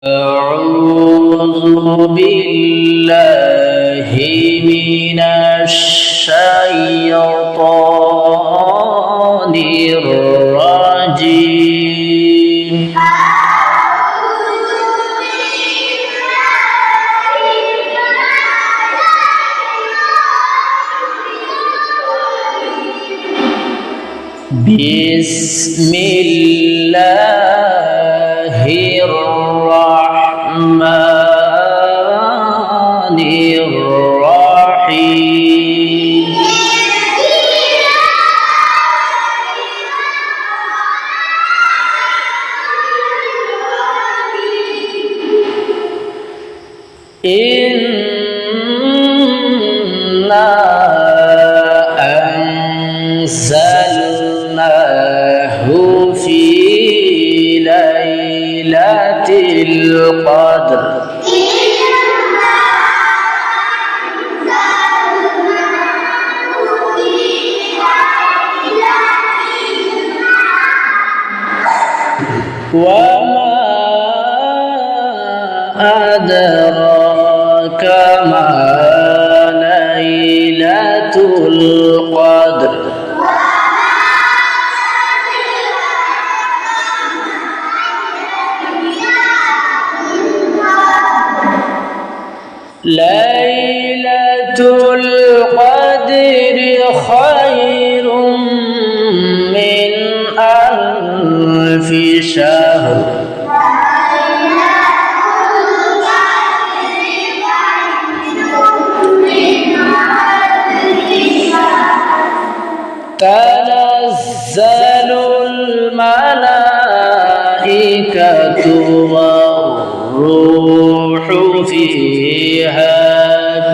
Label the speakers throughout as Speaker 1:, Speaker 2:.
Speaker 1: أعوذ بالله من الشيطان الرجيم بسم الله الرحمن الرحيم إنا أنزلناه في ليلة القدر وما أدراك ما ليلة القدر ليلة القدر خير من ألف شهر تنزل الملائكة والروح فيها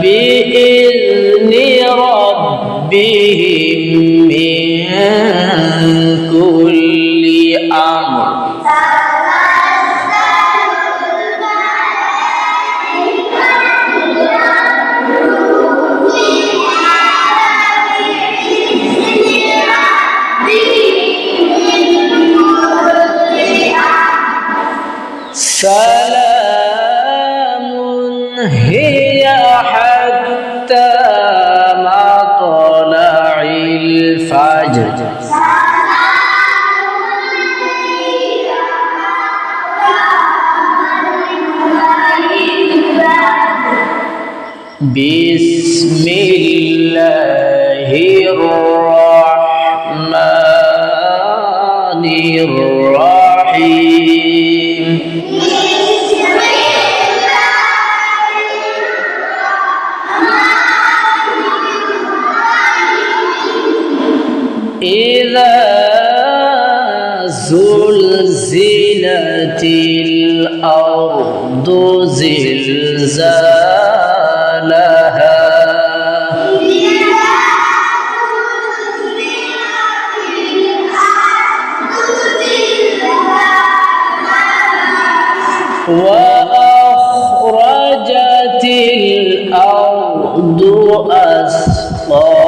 Speaker 1: بإذن ربهم من كل أمر سلام هي حتى مطلع الفجر بسم الله الرحمن الرحيم إذا زلزلت الأرض زلزالها وأخرجت الأرض أثقالها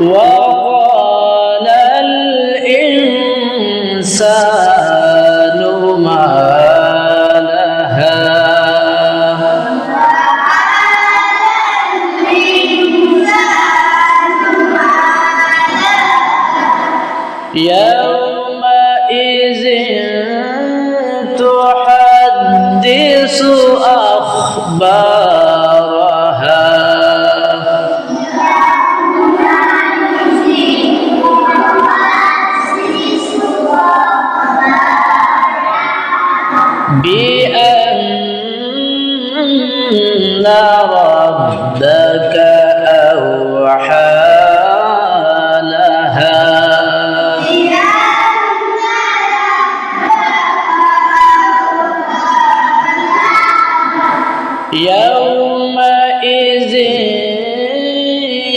Speaker 1: وقال الإنسان ما لها يومئذ تحدث أخبارها بأن ربك أوحى لها يومئذ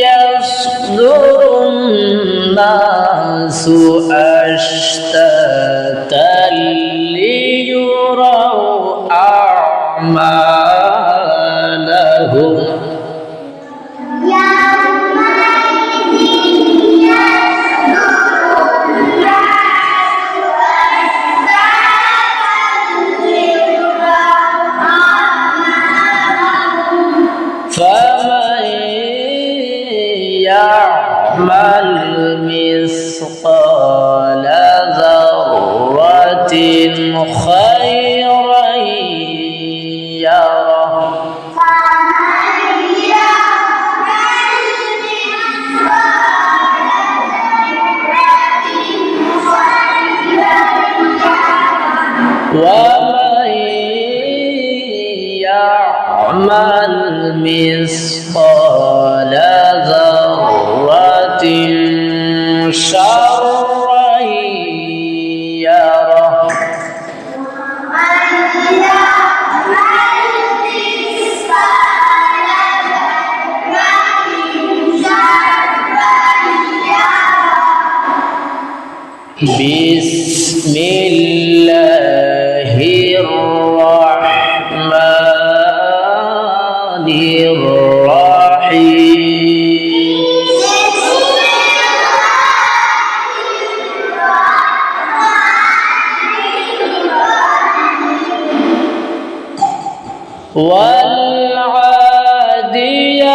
Speaker 1: يصدر الناس أشتاتا ليروا أعمالهم فمن يعمل مثقال ذرة خيرا يره ومن يعمل مثقال ذرة شرا يره بسم الله الرحمن الرحيم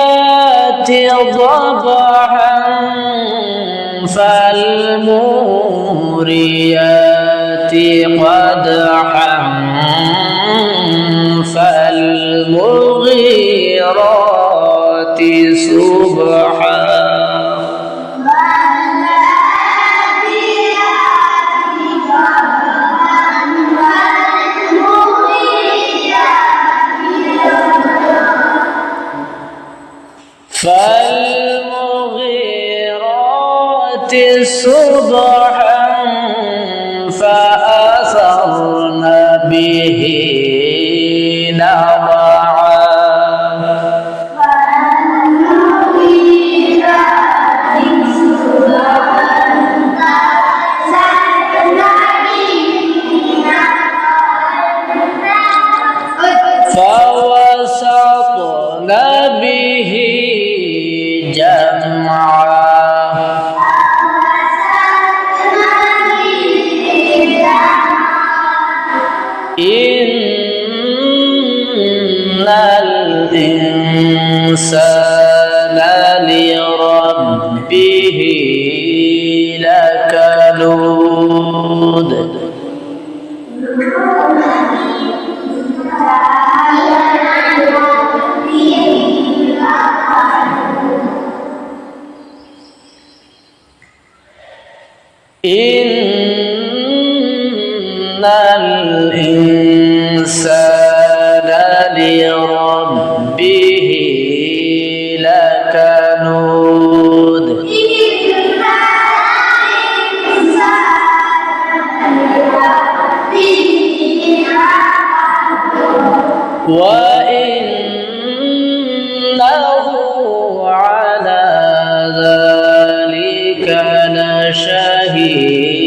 Speaker 1: والعاديات ضبحا فالموريات قدحا فالمغيرات صبحا فالمغيرات صبحا فأثرن به نقعا فوسطن به جمعا إن الإنسان لربه لكنود إن الإنسان لربه لكنود وإنه على ذلك لشهيد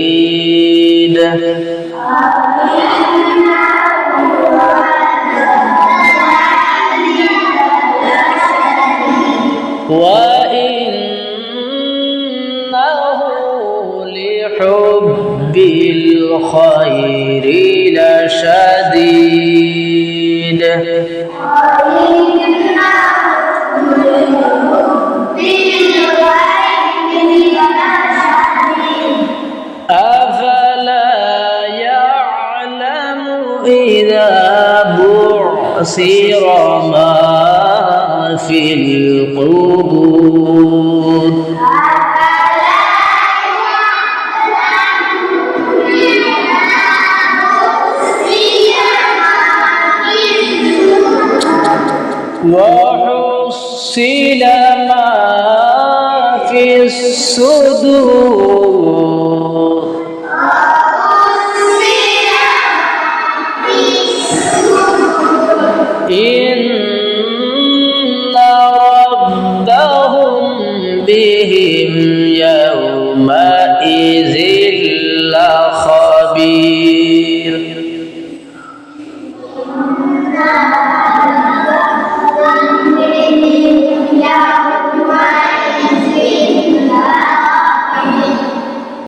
Speaker 1: وإنه لحب الخير لشديد أفلا يعلم إذا بعثر ما في القبور وحصل ما في الصدور